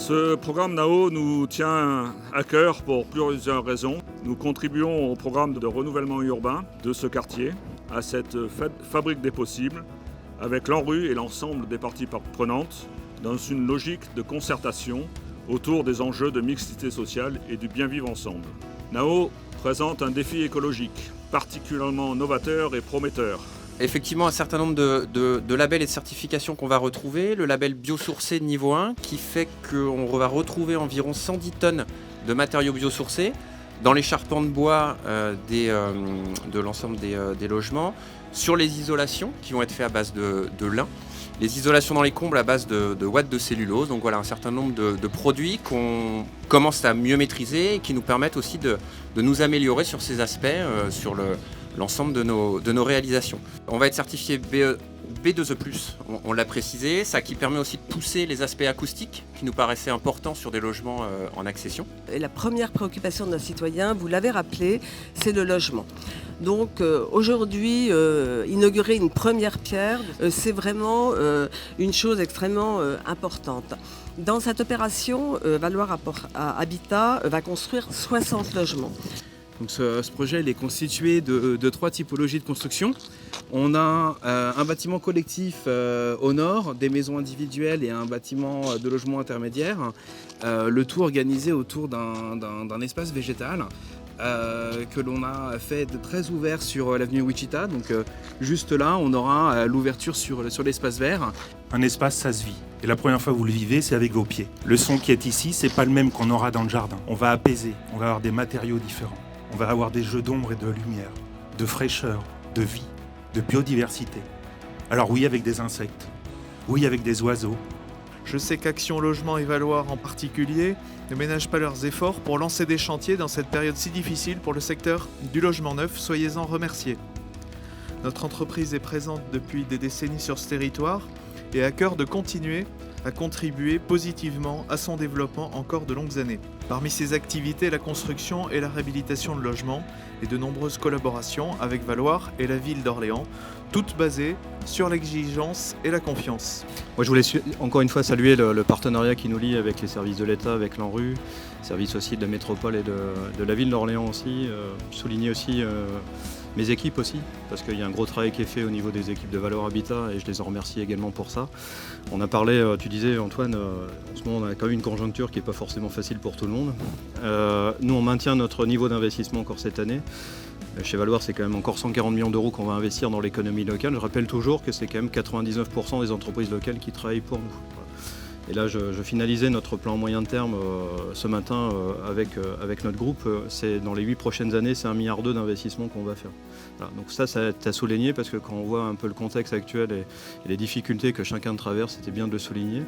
Ce programme NAO nous tient à cœur pour plusieurs raisons. Nous contribuons au programme de renouvellement urbain de ce quartier, à cette fabrique des possibles, avec l'ANRU et l'ensemble des parties prenantes, dans une logique de concertation autour des enjeux de mixité sociale et du bien vivre ensemble. NAO présente un défi écologique particulièrement novateur et prometteur. Effectivement, un certain nombre de labels et de certifications qu'on va retrouver. Le label biosourcé de niveau 1 qui fait qu'on va retrouver environ 110 tonnes de matériaux biosourcés dans les charpents de bois de l'ensemble des logements, sur les isolations qui vont être faites à base de lin, les isolations dans les combles à base de ouate de cellulose. Donc voilà, un certain nombre de produits qu'on commence à mieux maîtriser et qui nous permettent aussi de nous améliorer sur ces aspects, sur l'ensemble de nos réalisations. On va être certifié B2E+, on l'a précisé, ça qui permet aussi de pousser les aspects acoustiques qui nous paraissaient importants sur des logements en accession. Et la première préoccupation de nos citoyens, vous l'avez rappelé, c'est le logement. Donc aujourd'hui, inaugurer une première pierre, c'est vraiment une chose extrêmement importante. Dans cette opération, Valoir Habitat va construire 60 logements. Donc ce projet il est constitué de 3 typologies de construction. On a un bâtiment collectif au nord, des maisons individuelles et un bâtiment de logement intermédiaire. Le tout organisé autour d'un espace végétal que l'on a fait très ouvert sur l'avenue Wichita. Donc juste là, on aura l'ouverture sur l'espace vert. Un espace, ça se vit. Et la première fois que vous le vivez, c'est avec vos pieds. Le son qui est ici, c'est pas le même qu'on aura dans le jardin. On va apaiser, on va avoir des matériaux différents. On va avoir des jeux d'ombre et de lumière, de fraîcheur, de vie, de biodiversité. Alors oui, avec des insectes. Oui, avec des oiseaux. Je sais qu'Action Logement et Valoir en particulier ne ménagent pas leurs efforts pour lancer des chantiers dans cette période si difficile pour le secteur du logement neuf. Soyez-en remerciés. Notre entreprise est présente depuis des décennies sur ce territoire et a à cœur de continuer à contribuer positivement à son développement encore de longues années. Parmi ses activités, la construction et la réhabilitation de logements et de nombreuses collaborations avec Valoir et la ville d'Orléans, toutes basées sur l'exigence et la confiance. Moi, je voulais encore une fois saluer le partenariat qui nous lie avec les services de l'État, avec l'ANRU, services aussi de la métropole et de la ville d'Orléans aussi. Souligner aussi mes équipes aussi, parce qu'il y a un gros travail qui est fait au niveau des équipes de Valoir Habitat et je les en remercie également pour ça. On a parlé, tu disais Antoine, en ce moment on a quand même une conjoncture qui n'est pas forcément facile pour tout le monde. Nous on maintient notre niveau d'investissement encore cette année. Chez Valoir, c'est quand même encore 140 millions d'euros qu'on va investir dans l'économie locale. Je rappelle toujours que c'est quand même 99% des entreprises locales qui travaillent pour nous. Et là, je finalisais notre plan moyen terme ce matin avec notre groupe. C'est dans les 8 prochaines années, c'est 1,2 milliard d'investissements qu'on va faire. Voilà, donc ça a souligné parce que quand on voit un peu le contexte actuel et les difficultés que chacun traverse, c'était bien de le souligner.